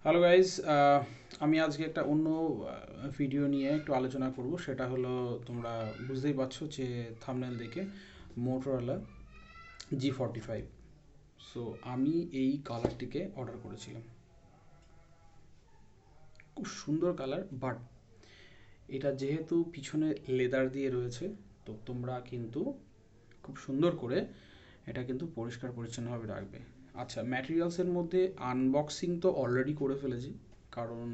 Hello guys, আমি আজকে একটা অন্য ভিডিও নিয়ে একটু আলোচনা করব। সেটা হলো, তোমরা বুঝতেই পারছো যে থাম্বনেল দেখে, মোটরোলা G45। সো আমি এই কালারটিকে অর্ডার করেছিলাম। খুব সুন্দর কালার, বাট এটা যেহেতু পিছনে লেদার দিয়ে রয়েছে, তো তোমরা কিন্তু খুব সুন্দর করে এটা কিন্তু পরিষ্কার পরিচ্ছন্নভাবে রাখবে। আচ্ছা, ম্যাটেরিয়ালসের মধ্যে আনবক্সিং তো অলরেডি করে ফেলেছি, কারণ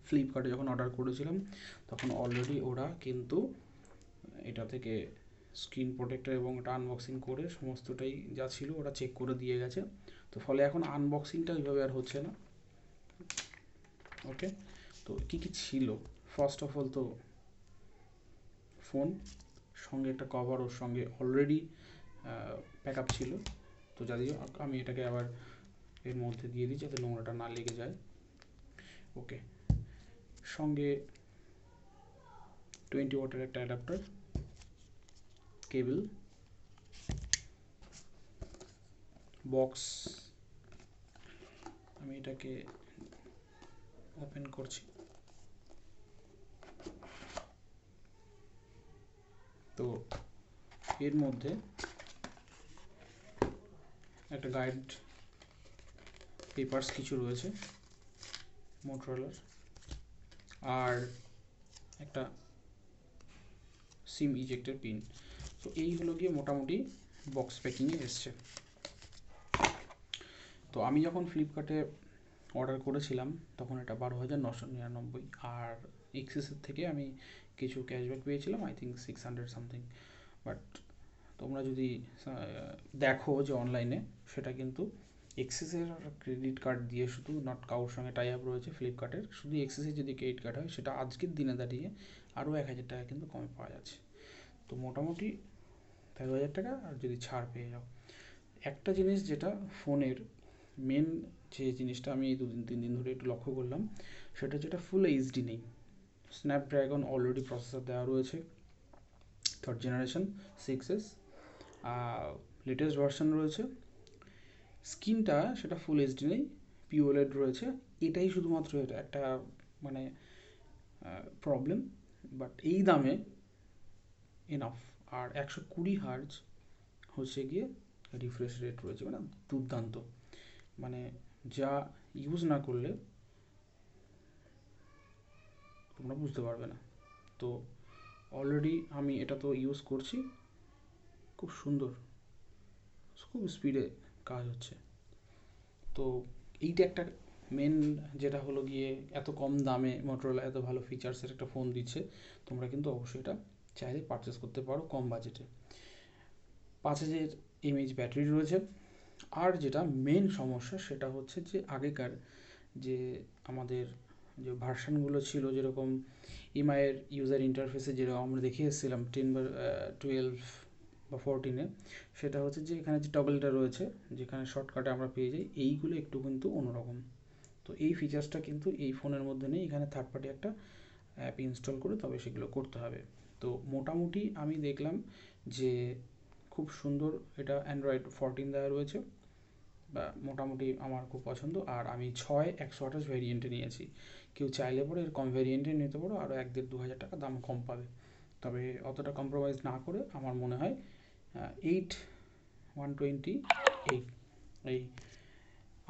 ফ্লিপকার্টে যখন অর্ডার করেছিলাম তখন অলরেডি ওরা কিন্তু এটা থেকে স্ক্রিন প্রোটেক্টর এবং এটা আনবক্সিং করে সমস্তটাই যা ছিল ওরা চেক করে দিয়ে গেছে। তো ফলে এখন আনবক্সিংটা ওইভাবে আর হচ্ছে না। ওকে, তো কী কী ছিল? ফার্স্ট অফ অল তো ফোন, সঙ্গে একটা কভার ওর সঙ্গে অলরেডি প্যাক আপ ছিল। তো যদিও আমি এটাকে আবার এর মধ্যে দিয়ে দিই যাতে নোংরাটা না লেগে যায়। ওকে, সঙ্গে 20 ওয়াটের একটা অ্যাডাপ্টার, কেবল, বক্স। আমি এটাকে ওপেন করছি। তো এর মধ্যে একটা গাইড পেপারস কিছু রয়েছে মোটরোলার, আর একটা সিম ইজেক্টের পিন। তো এই হলো গিয়ে মোটামুটি বক্স প্যাকিংয়ে এসছে। তো আমি যখন ফ্লিপকার্টে অর্ডার করেছিলাম তখন এটা 12,999, আর এক্সিসের থেকে আমি কিছু ক্যাশব্যাক পেয়েছিলাম, আই থিঙ্ক 600 সামথিং। বাট তোমরা যদি দেখো যে অনলাইনে, সেটা কিন্তু এক্সিসের ক্রেডিট কার্ড দিয়ে, শুধু নট কারোর সঙ্গে টাই আপ রয়েছে ফ্লিপকার্টের, শুধু এক্সিসের যদি ক্রেডিট কার্ড হয় সেটা আজকের দিনে দাঁড়িয়ে আরও 1,000 টাকা কিন্তু কমে পাওয়া যাচ্ছে। তো মোটামুটি 13,000 টাকা, আর যদি ছাড় পেয়ে যাও। একটা জিনিস যেটা ফোনের মেন, যে জিনিসটা আমি এই 2-3 দিন ধরে একটু লক্ষ্য করলাম, সেটা যেটা ফুল এইচডি নেই। স্ন্যাপড্রাগন অলরেডি প্রসেসর দেওয়া রয়েছে, 3rd generation 6S, latest version রয়েছে। স্ক্রিনটা সেটা ফুল এইচডি নেই, পিওলেড রয়েছে। এটাই শুধুমাত্র এটা একটা মানে প্রবলেম, বাট এই দামে এনাফ। আর 120 হার্জ হচ্ছে গিয়ে রিফ্রেশ রেট রয়েছে, মানে দুর্দান্ত। মানে যা ইউজ না করলে তোমরা বুঝতে পারবে না। তো অলরেডি আমি এটা তো ইউজ করছি, খুব সুন্দর, খুব স্পিডে কাজ হচ্ছে। তো এইটা একটা মেন, যেটা হলো গিয়ে এত কম দামে মোটরোলা এত ভালো ফিচার্সের একটা ফোন দিচ্ছে। তোমরা কিন্তু অবশ্যই এটা চাইলে পারচেস করতে পারো কম বাজেটে। 5,000 mAh ব্যাটারি রয়েছে। আর যেটা মেন সমস্যা সেটা হচ্ছে যে আগেকার যে আমাদের যে ভার্সানগুলো ছিল, যেরকম এমআইয়ের ইউজার ইন্টারফেসে যেরকম আমরা দেখে এসেছিলাম 10 বা 12 বা 14-এ, সেটা হচ্ছে যে এখানে যে টগলটা রয়েছে, যেখানে শর্টকাটে আমরা পেয়ে যাই, এইগুলো একটু কিন্তু অন্যরকম। তো এই ফিচার্সটা কিন্তু এই ফোনের মধ্যে নেই। এখানে থার্ড পার্টি একটা অ্যাপ ইনস্টল করে তবে সেগুলো করতে হবে। তো মোটামুটি আমি দেখলাম যে খুব সুন্দর, এটা অ্যান্ড্রয়েড 14 দেওয়া রয়েছে, বা মোটামুটি আমার খুব পছন্দ। আর আমি 6 128 ভ্যারিয়েন্টে নিয়েছি। কেউ চাইলে পরে এর কম ভ্যারিয়েন্টে নিতে পারো, আরও 1-1.5-2 হাজার টাকা দাম কম পাবে। তবে অতটা কম্প্রোমাইজ না করে আমার মনে হয় 8 128, এই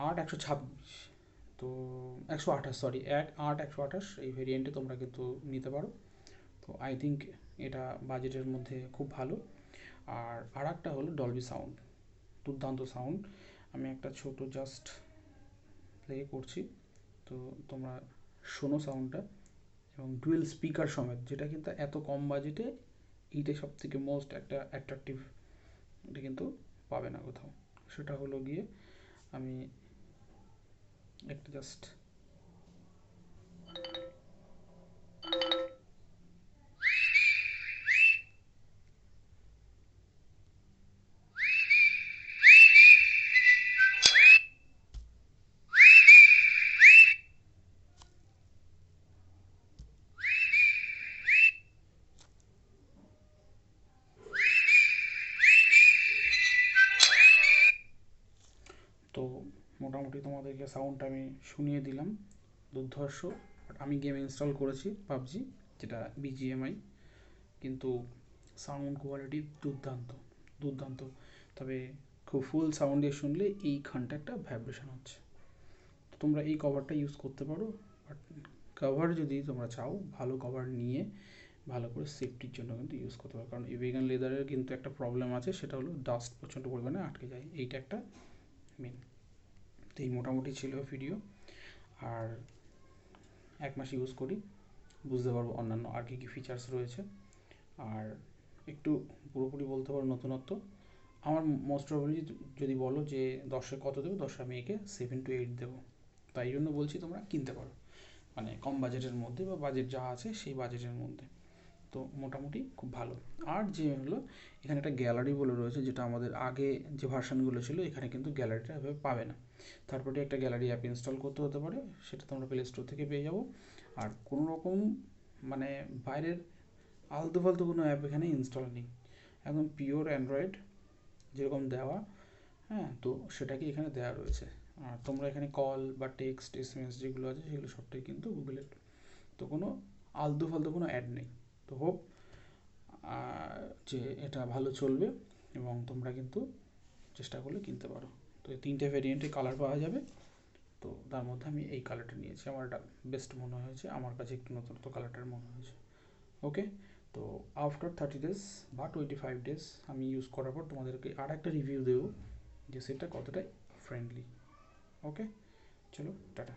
8 126, তো 128, সরি, 8 128 এই ভেরিয়েন্টে তোমরা কিন্তু নিতে পারো। তো আই থিঙ্ক এটা বাজেটের মধ্যে খুব ভালো। আর একটা হলো ডলবি সাউন্ড, দুর্দান্ত সাউন্ড। আমি একটা ছোট জাস্ট প্লে করছি, তো তোমরা শোনো সাউন্ডটা, এবং ডুয়েল স্পিকার সমেত, যেটা কিন্তু এত কম বাজেটে এইটাই সব থেকে মোস্ট একটা অ্যাট্রাকটিভ। এটা কিন্তু পাবে না কোথাও। সেটা হলো গিয়ে, আমি একটা জাস্ট, তো মোটামুটি তোমাদেরকে সাউন্ডটা আমি শুনিয়ে দিলাম। দুর্ধর্ষ। বাট আমি গেম ইনস্টল করেছি পাবজি, যেটা বিজিএমআই, কিন্তু সাউন্ড কোয়ালিটি দুর্দান্ত দুর্দান্ত। তবে খুব ফুল সাউন্ড দিয়ে শুনলে এইখানটা একটা ভাইব্রেশন হচ্ছে। তো তোমরা এই কভারটা ইউজ করতে পারো। বাট কভার যদি তোমরা চাও, ভালো কভার নিয়ে ভালো করে সেফটির জন্য কিন্তু ইউজ করতে পারো। কারণ এই ভেগান লেদারের কিন্তু একটা প্রবলেম আছে, সেটা হলো ডাস্ট প্রচণ্ড পরিমাণে আটকে যায়, এইটা একটা মেন। তো এই মোটামুটি ছিল ভিডিও। আর 1 মাস ইউজ করি, বুঝতে পারবো অন্যান্য আর কী কী ফিচার্স রয়েছে। আর একটু পুরোপুরি বলতে পারো নতুনত্ব। আমার মোস্ট প্রবাবলি যদি বলো যে 10-এ কত দেবো, 10 আমি একে 7 to 8 দেবো। তাই জন্য বলছি তোমরা কিনতে পারো, মানে কম বাজেটের মধ্যে বা বাজেট যা আছে সেই বাজেটের মধ্যে। তো মোটামুটি খুব ভালো। আর যে হলো এখানে একটা গ্যালারি বলে রয়েছে, যেটা আমাদের আগে যে ভার্সানগুলো ছিল এখানে কিন্তু গ্যালারিটা এভাবে পাবে না। তারপরে একটা গ্যালারি অ্যাপ ইনস্টল করতে হতে পারে, সেটা তোমরা প্লে স্টোর থেকে পেয়ে যাবো। আর কোনো রকম মানে বাইরের আলতু ফালতু কোনো অ্যাপ এখানে ইনস্টল নেই, একদম পিওর অ্যান্ড্রয়েড যেরকম দেওয়া। হ্যাঁ, তো সেটাকে এখানে দেওয়া রয়েছে। আর তোমরা এখানে কল বা টেক্সট এসএমএস যেগুলো আছে সেগুলো সবটাই কিন্তু গুগলের। তো কোনো আলতু ফালতু কোনো অ্যাড নেই। তো হোপ যে এটা ভালো চলবে, এবং তোমরা কিন্তু চেষ্টা করলে কিনতে পারো। তো এই 3টে ভেরিয়েন্টে কালার পাওয়া যাবে। তো তার মধ্যে আমি এই কালারটা নিয়েছি, আমার এটা বেস্ট মনে হয়েছে, আমার কাছে একটু নতুনত্ব কালারটার মনে হয়েছে। ওকে, তো আফটার 30 days বা 25 days আমি ইউজ করার পর তোমাদেরকে আর একটা রিভিউ দেবো যে সেটা কতটা ফ্রেন্ডলি। ওকে, চলো টাটা।